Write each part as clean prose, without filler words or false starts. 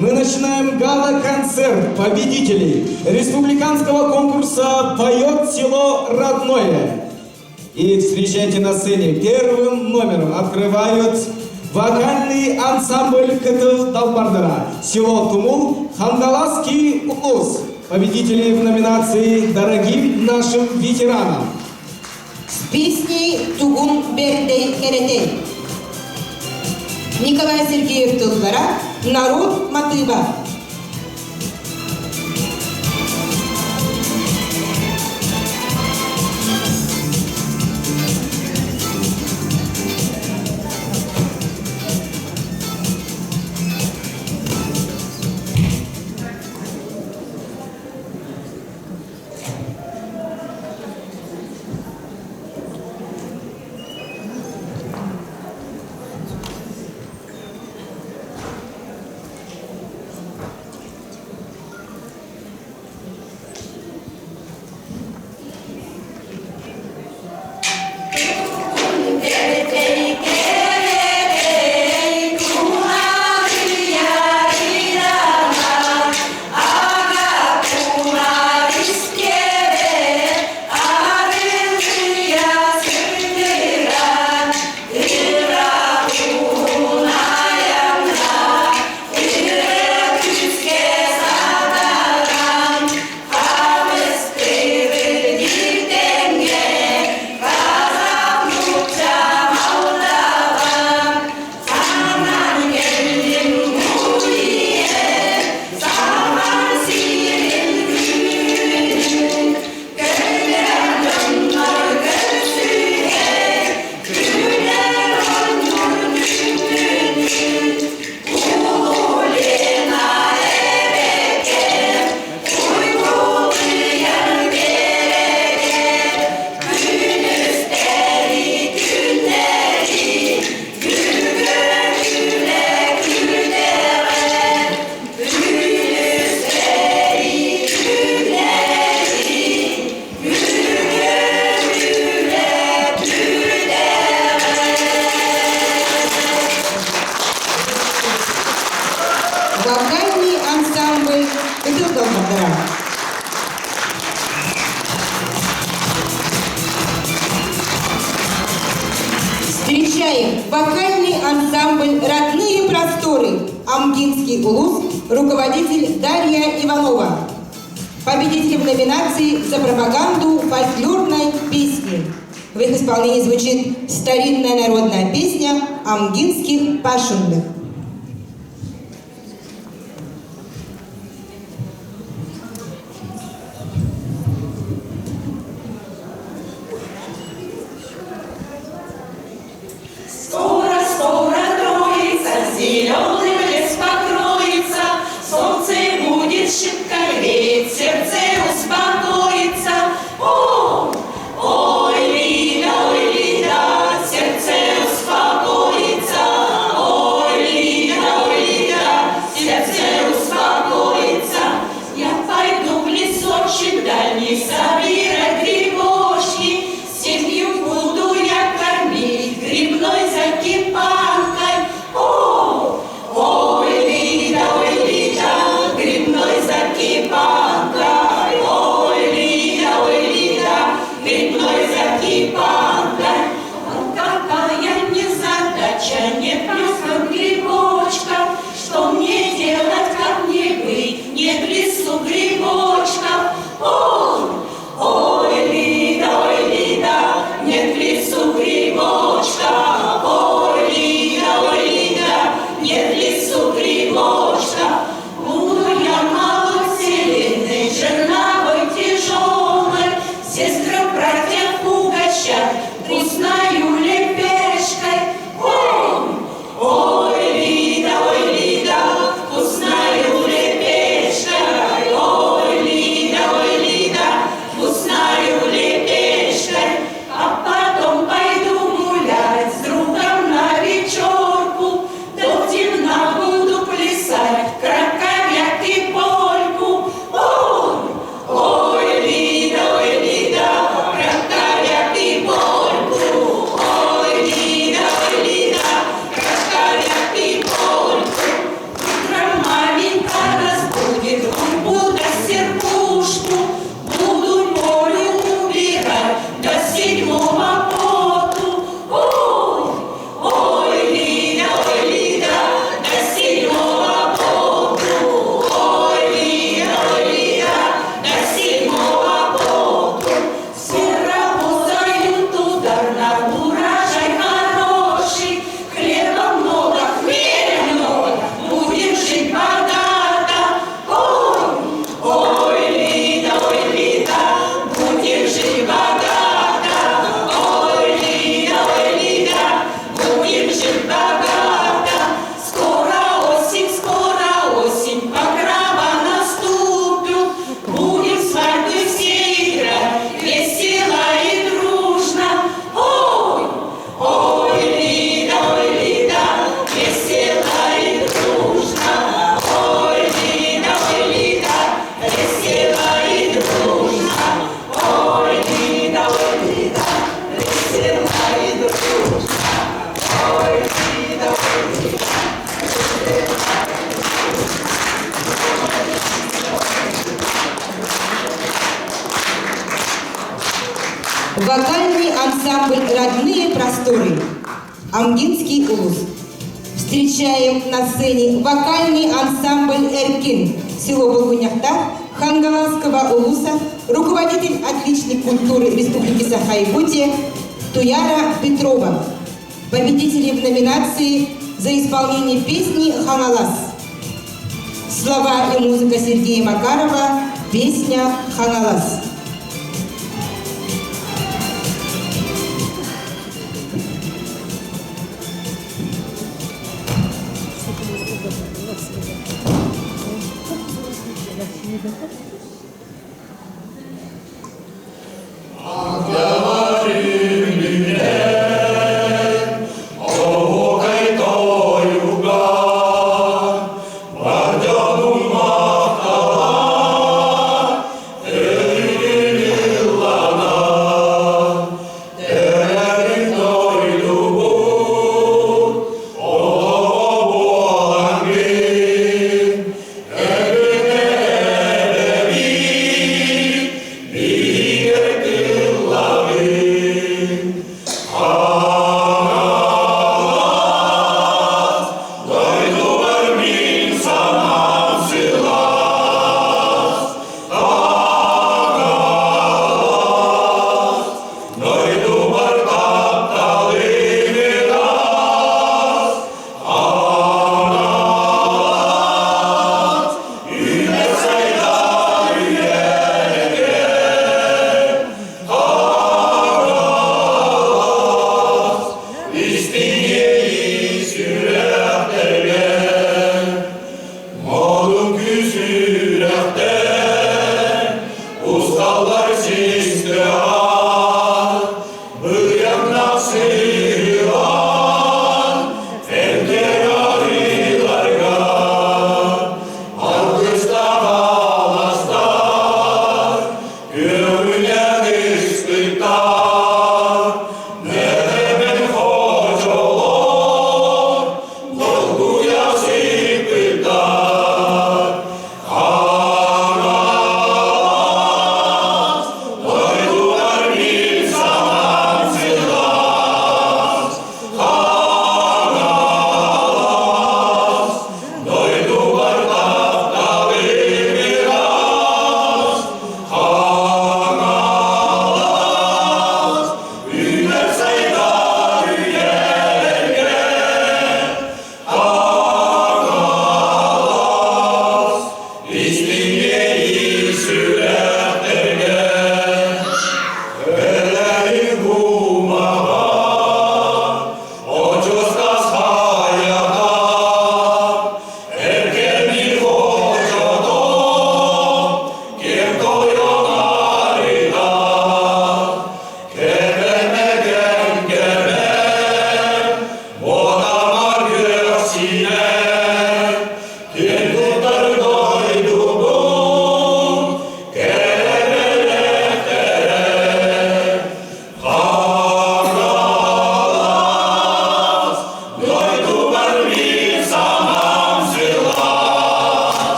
мы начинаем гала-концерт победителей республиканского конкурса «Поет село родное». И встречайте на сцене первым номером открывают вокальный ансамбль КТ Талбардара, село Тумул, Хандаласский улус. Победители в номинации «Дорогим нашим ветеранам». С песней «Тугун Бердей Керетей». Николай Сергеев Тылгара, «Народ Матыба». Вокальный ансамбль КТ Талбардара. Встречаем вокальный ансамбль «Родные просторы», Амгинский улус, руководитель Дарья Иванова. Победители в номинации за пропаганду фольклорной песни. В их исполнении звучит старинная народная песня амгинских пашенных. Плясать. Вокальный ансамбль «Родные просторы», Амгинский улус. Встречаем на сцене вокальный ансамбль «Эркин», село Болгуняхта, Хангаласского улуса, руководитель отличной культуры Республики Саха-Якутия Туяра Петрова. Победители в номинации за исполнение песни «Ханалас». Слова и музыка Сергея Макарова, песня «Ханалас».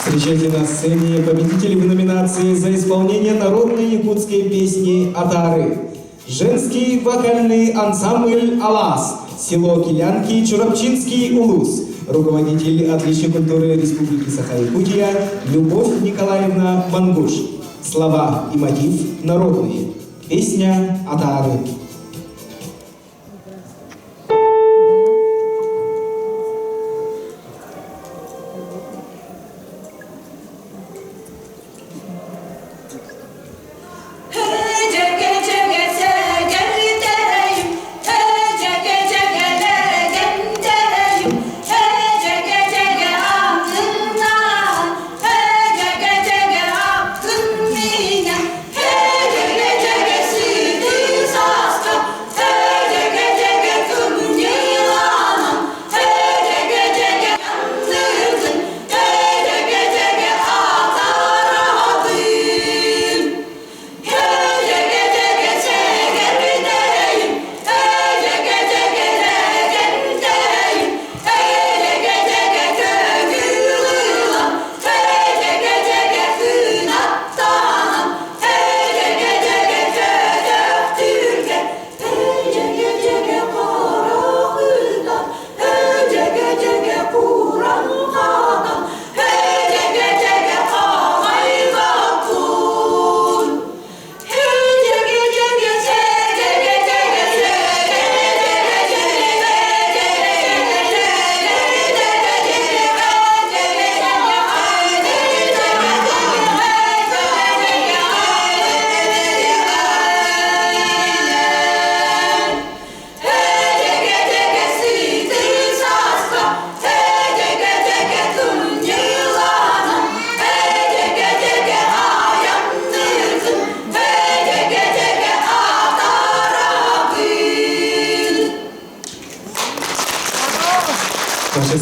Встречайте на сцене победителей в номинации за исполнение народной якутской песни «Атары». Женский вокальный ансамбль «Алас», село Килянки, Чурапчинский улус. Руководитель отличной культуры Республики Саха-Якутия Любовь Николаевна Мангуш. Слова и мотив народные. Песня «Атары».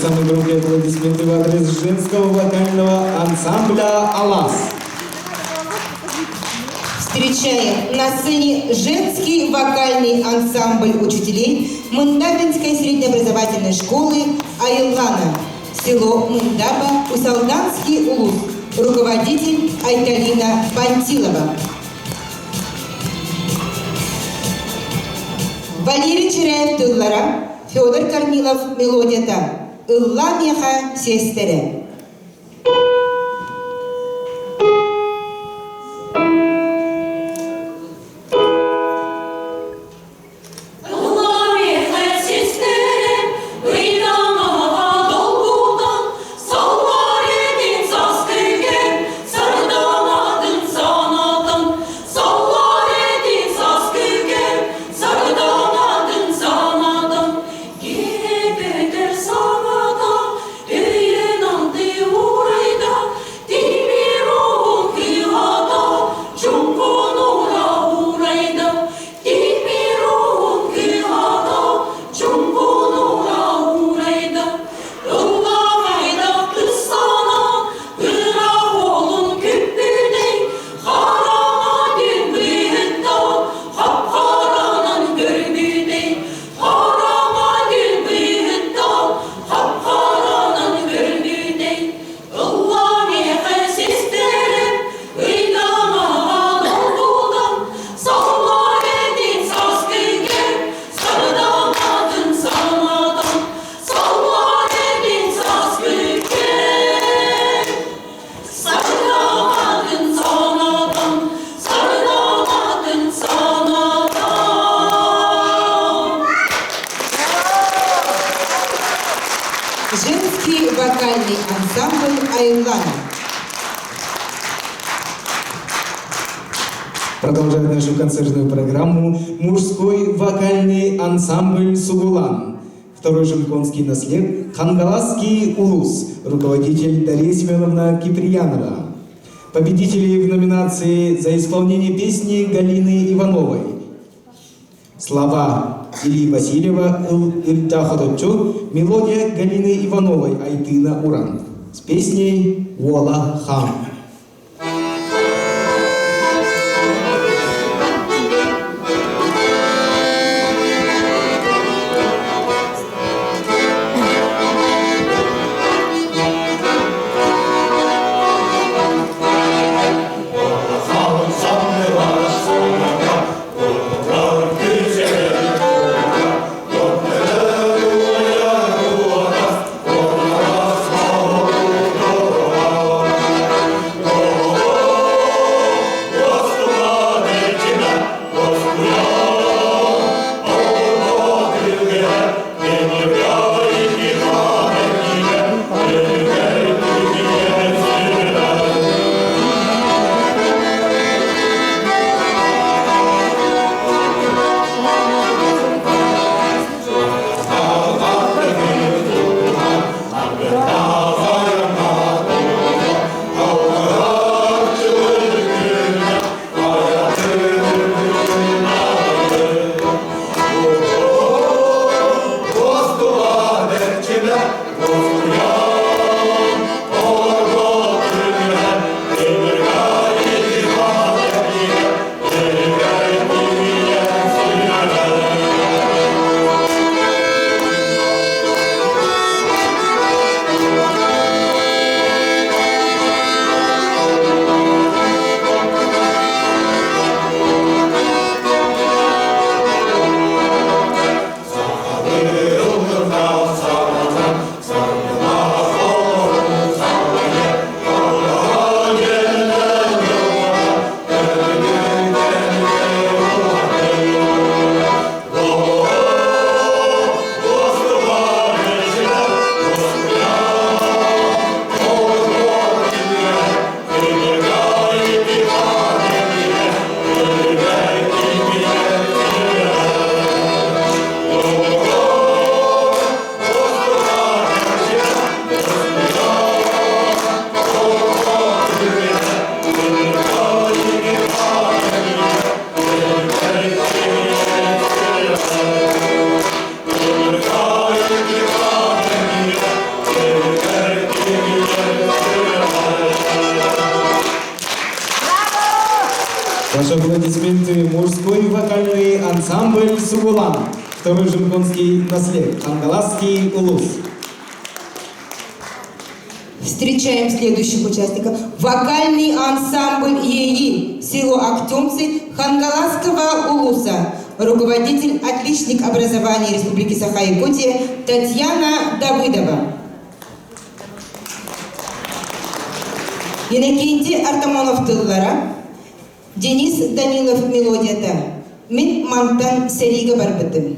самые громкие аплодисменты в адрес женского вокального ансамбля «Алас». Встречаем на сцене женский вокальный ансамбль учителей Мындабинской среднеобразовательной школы Айлана, село Мындаба, Усалданский улус, руководитель Айталина Пантилова. Валерий Черяев тыллара, Федор Корнилов мелодията «Ылла меха сестере». Женский вокальный ансамбль Айлана. Продолжает нашу концертную программу мужской вокальный ансамбль «Сугулан». Второй же конский наслед Хангаласский улус, руководитель Дарья Семеновна Киприянова. Победители в номинации за исполнение песни Галины Ивановой. Слова Ильи Васильева «Илтахоточу», мелодия Галины Ивановой «Айтына Уран» с песней «Вола Хам». Ваши аплодисменты мужской вокальный ансамбль «Сугулан», второй Жимконский наслед, Хангаласский улус. Встречаем следующих участников. Вокальный ансамбль ЕИ, село Актемцы, Хангаласского улуса. Руководитель, отличник образования Республики Саха-Якутия Татьяна Давыдова. Иннокентий Артамонов тыллара, Денис Данилов мелодията. Мен мантан серига барбытым.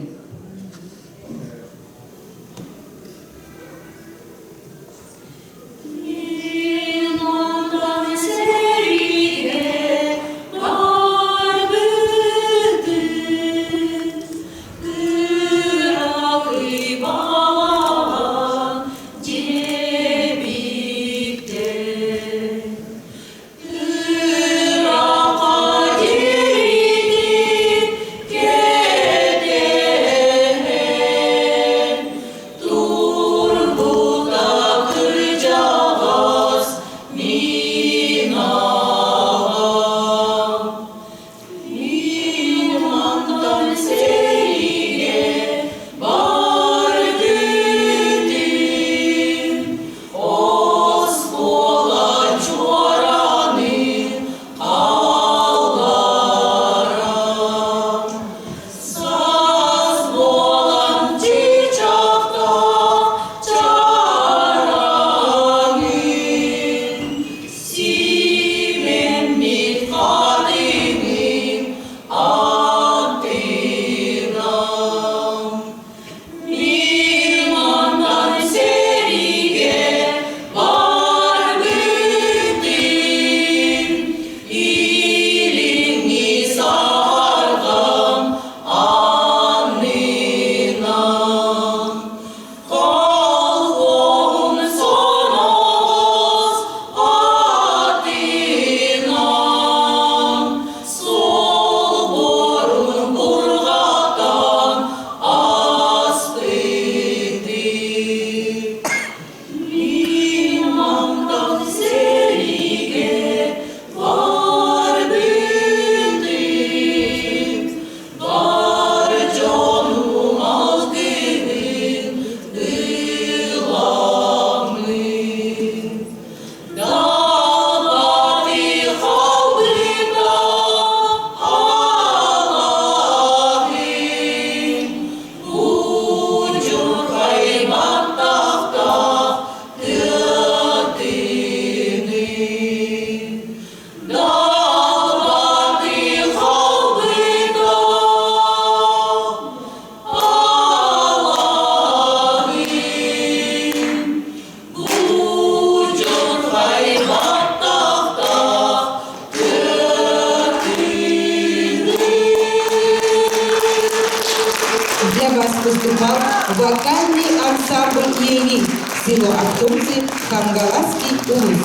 Выступал вокальный ансамбль ЕИ, село Актемцы, Хангаласский улус.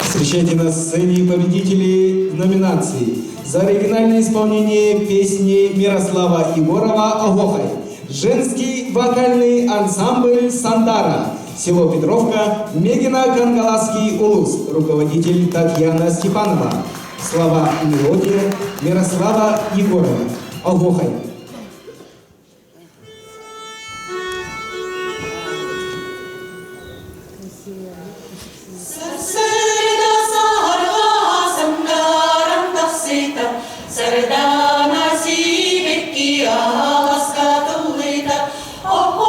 Встречайте на сцене победителей номинации за оригинальное исполнение песни Мирослава Егорова «Агохай». Женский вокальный ансамбль «Сандара», село Петровка, Мегина, Хангаласский улус. Руководитель Татьяна Степанова. Слова и мелодия Мирослава Егорова. «Агохай». Oh,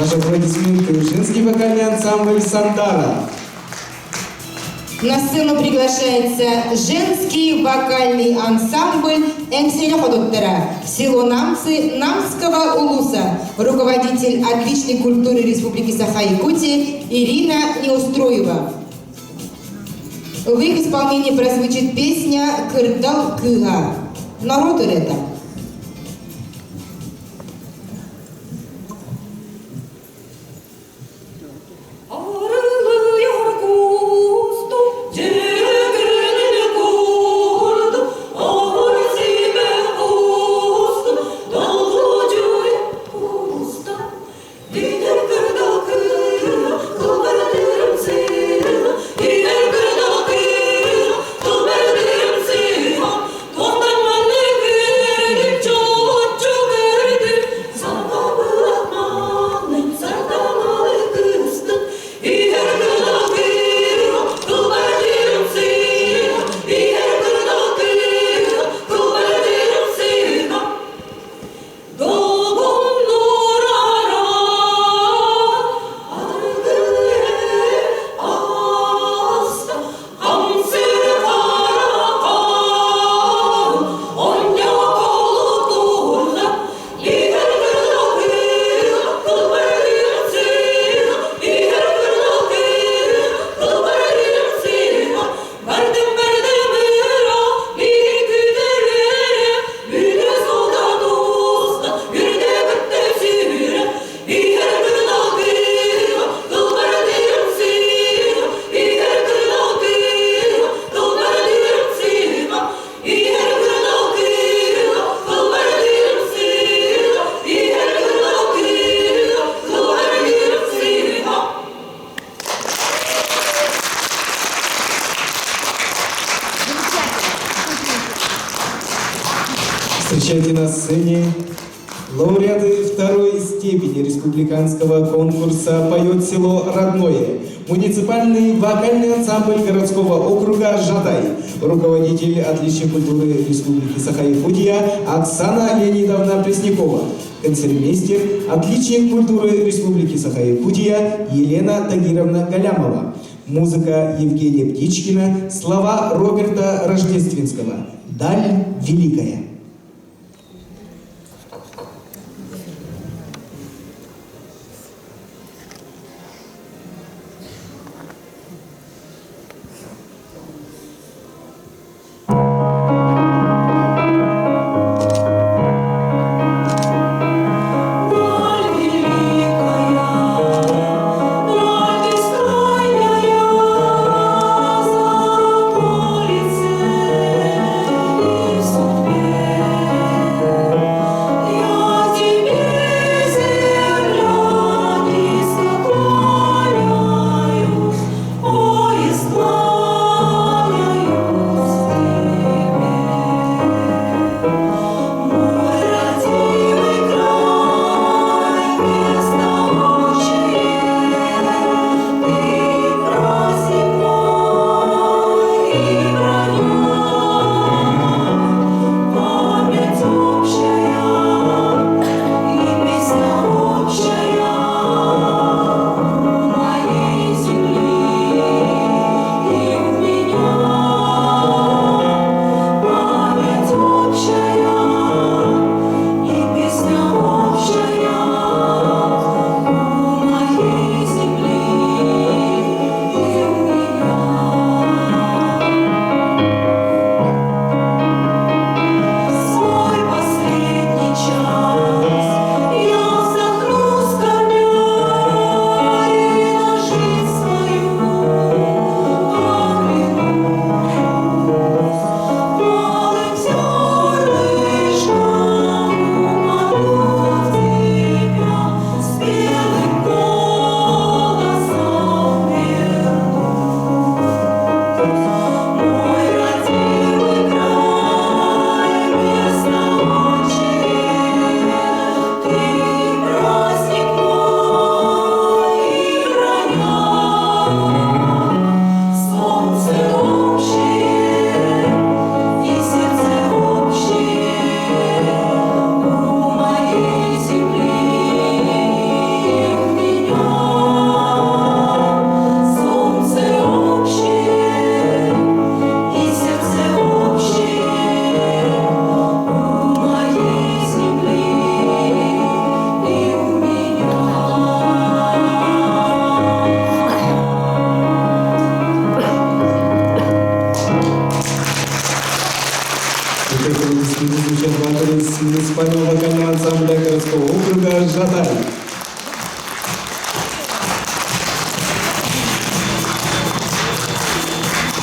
Ваши аплодисменты. Женский вокальный ансамбль «Сандара». На сцену приглашается женский вокальный ансамбль «Энкселя Ходоттера», село Намцы Намского улуса, руководитель отличной культуры Республики Саха-Якутия Ирина Неустроева. В их исполнении прозвучит песня «Кырдал Кыга». Народ это. Встречайте на сцене лауреаты второй степени республиканского конкурса «Поет село родное», муниципальный вокальный ансамбль городского округа «Жадай», руководитель отличия культуры Республики Саха-Якутия Оксана Леонидовна Преснякова, концертмейстер, отличник культуры Республики Саха-Якутия Елена Тагировна Галямова, музыка Евгения Птичкина, слова Роберта Рождественского «Даль великая». Молится, Звучат вокалист муниципального вокального ансамбля городского округа «Жадай».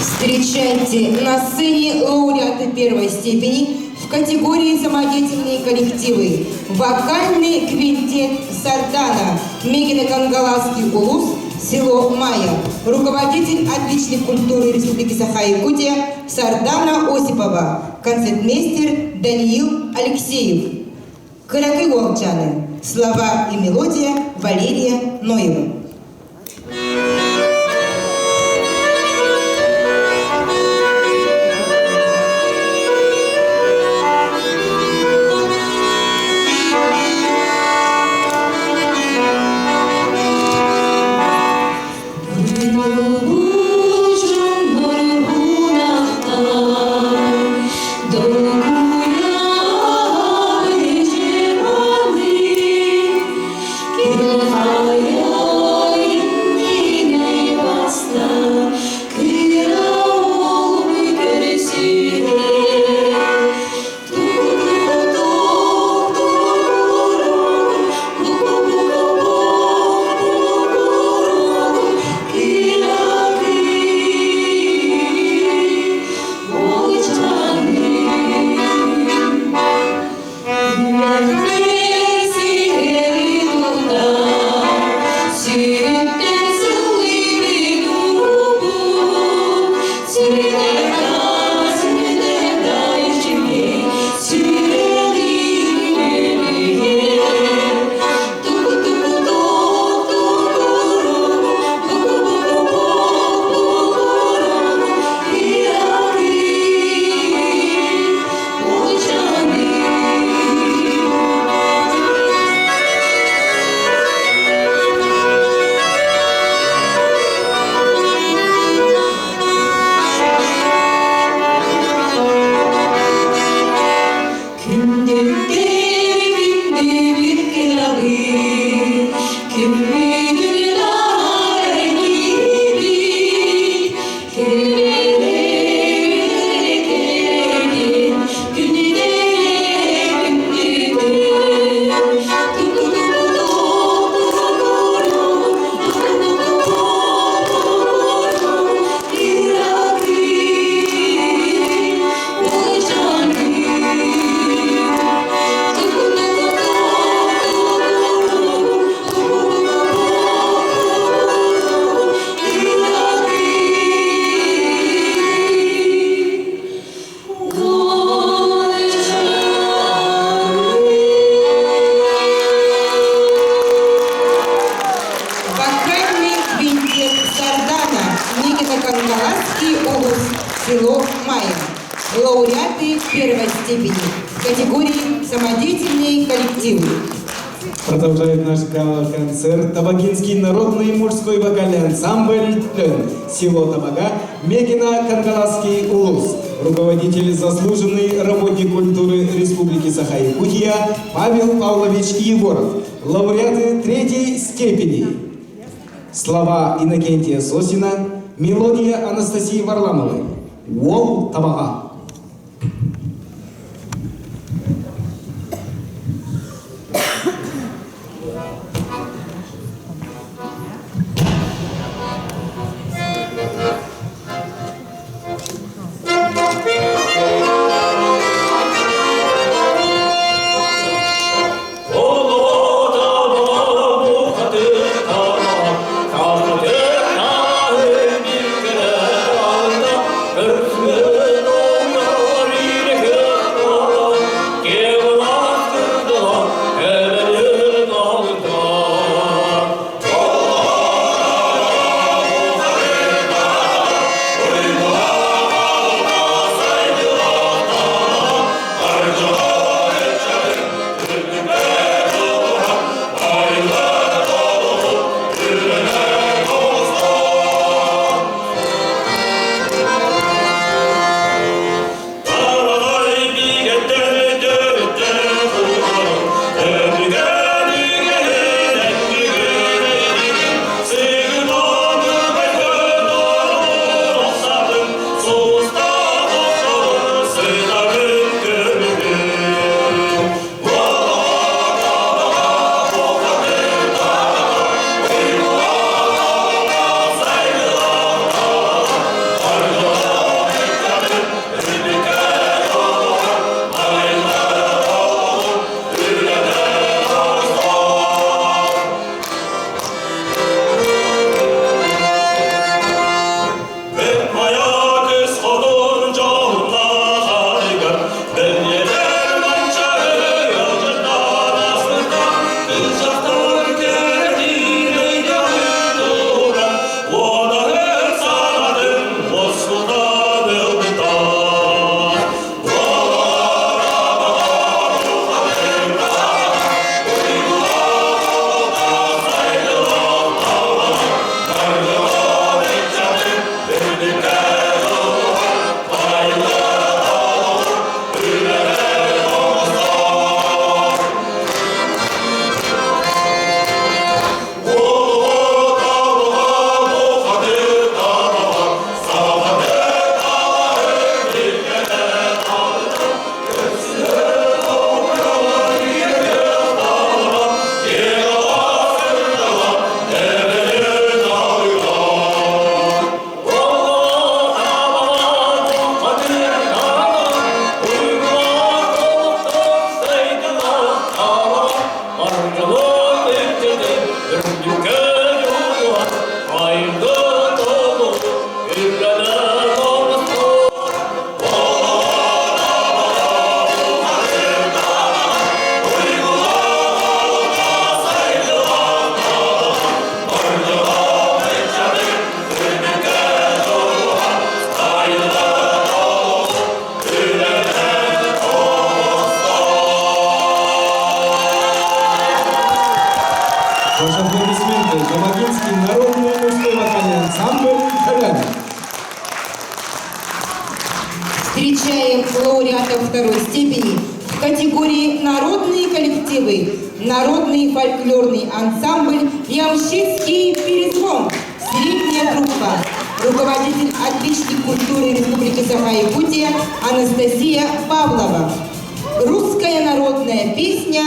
Встречайте на сцене лауреаты первой степени в категории «Самодеятельные коллективы». Вокальный квинтет «Сардана», Мегино-Кангаласский улус, село Майя. Руководитель отличной культуры Республики Саха-Якутия Сардана Осипова. Концертмейстер Даниил Алексеев. Каракы Волчаны. Слова и мелодия Валерия Ноева. село Майя. Лауреаты первой степени в категории «Самодеятельные коллективы». Продолжает наш гала-концерт Табагинский народный мужской вокальный ансамбль «Тен», село Табага, Мегино-Кангаласский улус. Руководитель, заслуженный работник культуры Республики Саха-Якутия Павел Павлович Егоров. Лауреаты третьей степени. Слова Иннокентия Сосина, мелодия Анастасии Варламовой. Уол Табага. Good. Домогинский народный мужской вокальный ансамбль «Халяна». Встречаем лауреатов второй степени в категории «Народные коллективы». Народный фольклорный ансамбль «Ямщицкий перезвон». Средняя группа. Руководитель отличник культуры Республики Саха-Якутия Анастасия Павлова. Русская народная песня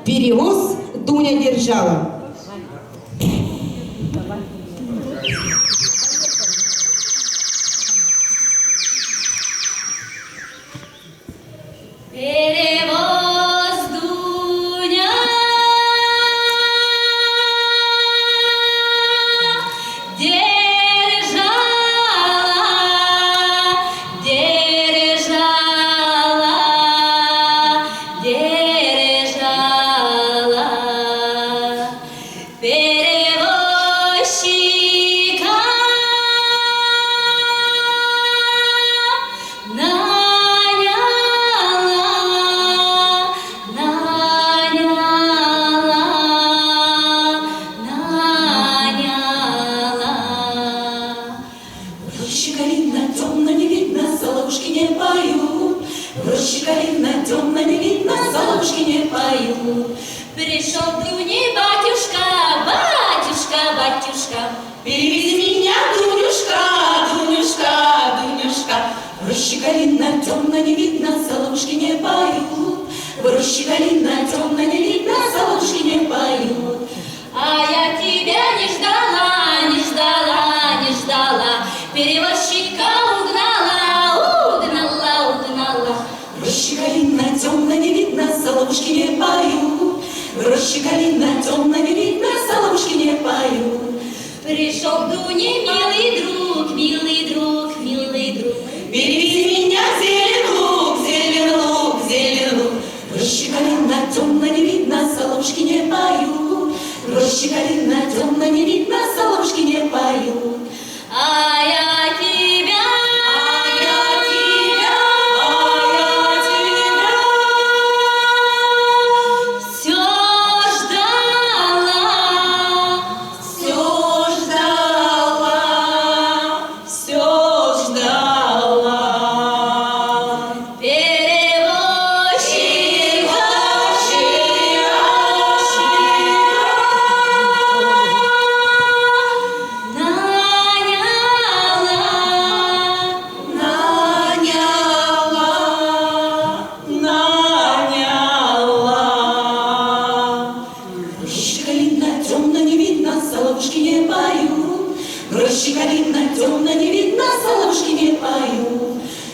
«Перевоз» Дуня Держава. Перевоз Дуня держала, перевозчика калина темно не видно, соловушки не поют. Пришел к Дуне батюшка, батюшка, батюшка. Перевези меня, Дунюшка, Дунюшка, Дунюшка. В роще калина темно не видно, соловушки не поют. В роще калина темно не видно, соловушки не поют. А я тебя не ждала, не ждала, не ждала. Перевозчика угнала, угнала, угнала. В роще калина темно не видно, соловушки не поют. В роще калина темно не видно, соловушки не поют. Пришел к Дуне милый друг, милый друг, милый друг. Перевези меня, зелен лук, зелен лук, зелен лук. В роще калина темно не видно, соловушки не поют. В роще калина темно не видно, соловушки не поют. А я тебя, все ждала, все ждала, все ждала. Рощи калина темно не видно, соловушки не поют.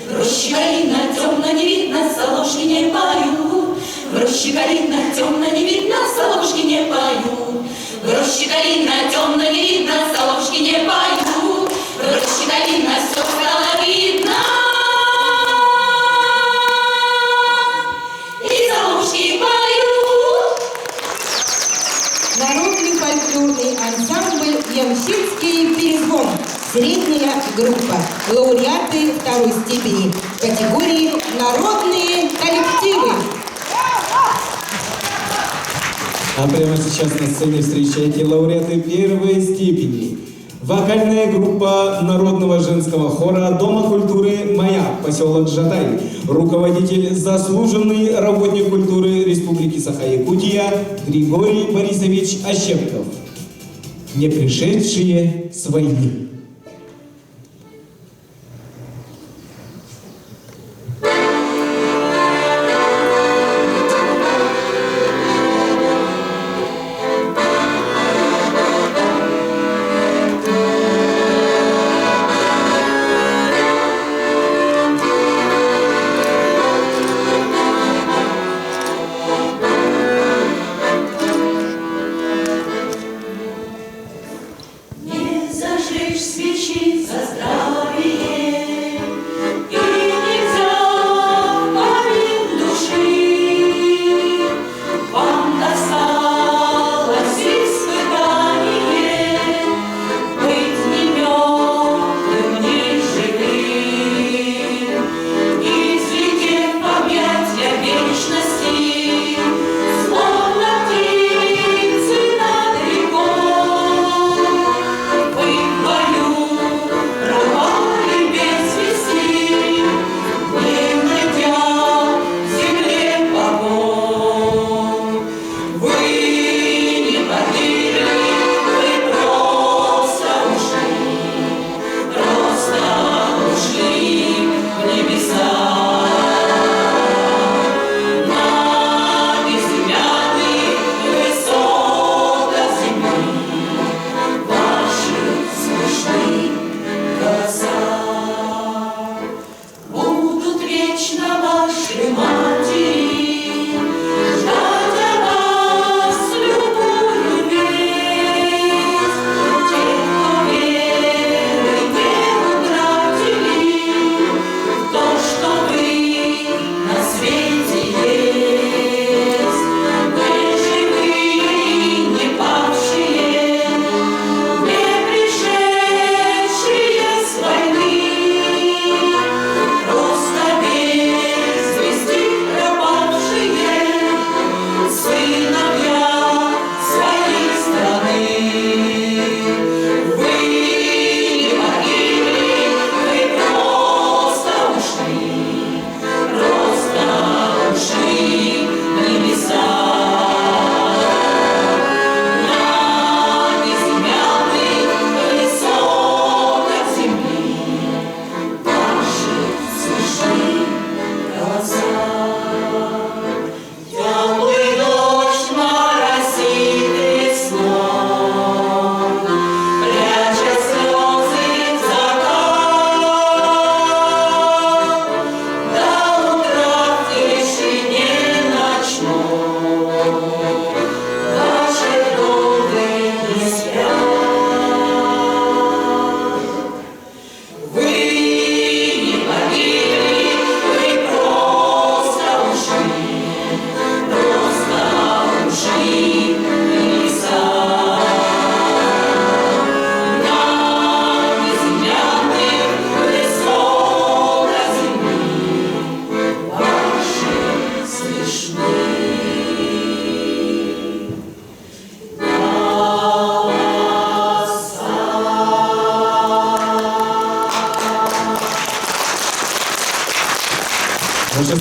Рощи калина темно не видно, соловушки не поют. Рощи калина темно не видно, соловушки не поют. Рощи калина темно не видно, соловушки не поют. Рощи калина все стало видно. И соловушки поют. Народный фольклорный ансамбль «Ямщицкий перезвон». Средняя группа. Лауреаты второй степени в категории «Народные коллективы». А прямо сейчас на сцене встречайте лауреаты первой степени. Вокальная группа народного женского хора Дома культуры «Маяк», поселок Жатай. Руководитель, заслуженный работник культуры Республики Саха-Якутия Григорий Борисович Ощепков. Не пришедшие с войны. Не зажечь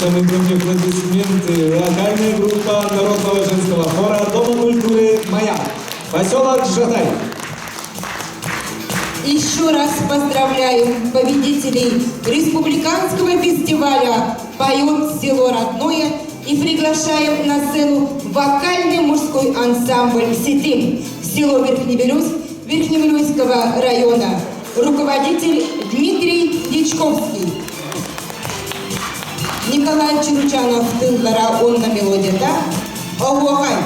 самые громкие аплодисменты. Локальная группа народного женского хора Дома культуры «Маяк». Поселок Жатай. Еще раз поздравляем победителей республиканского фестиваля «Поет село родное» и приглашаем на сцену вокальный мужской ансамбль «Ситим», село Верхневилюйского района, руководитель Дмитрий Дичковский. Николай Чурчанов, тыллара, он на мелодии, да? Огуагай.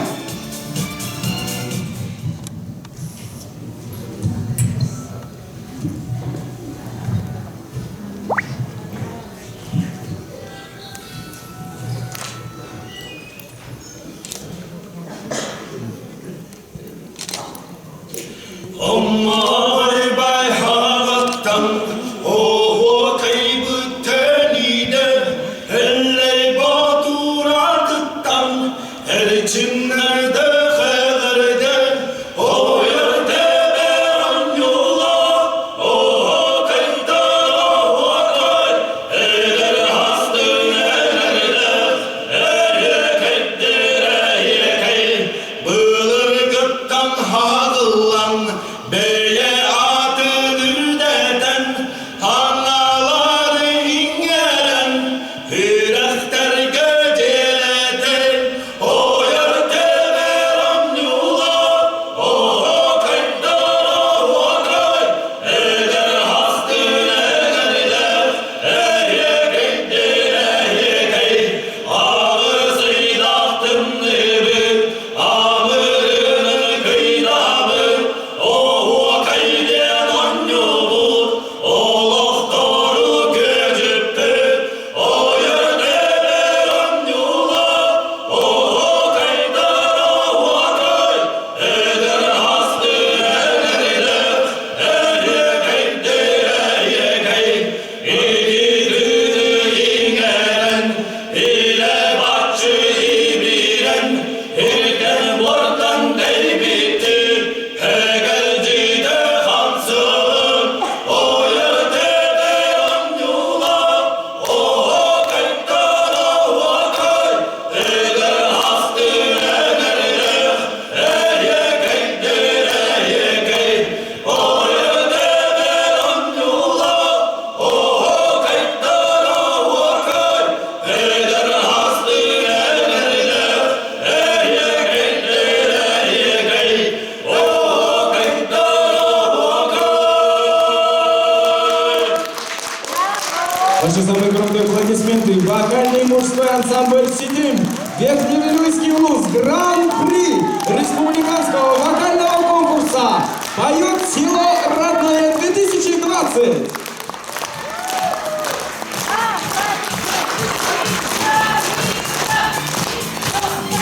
Ваши самые громкие аплодисменты. Вокальный мужской ансамбль «Ситим», Верхневилюйский улус, Гран-при республиканского вокального конкурса «Поет село родное 2020».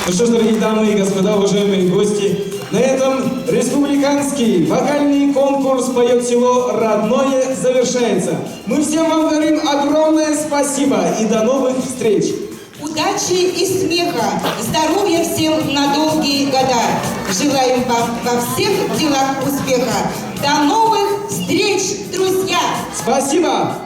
Ну что ж, дорогие дамы и господа, уважаемые гости, на этом республиканский вокальный конкурс «Поет село родное» завершается. Мы всем вам говорим огромное спасибо и до новых встреч! Удачи и смеха, здоровья всем на долгие года. Желаем вам во всех делах успеха. До новых встреч, друзья! Спасибо!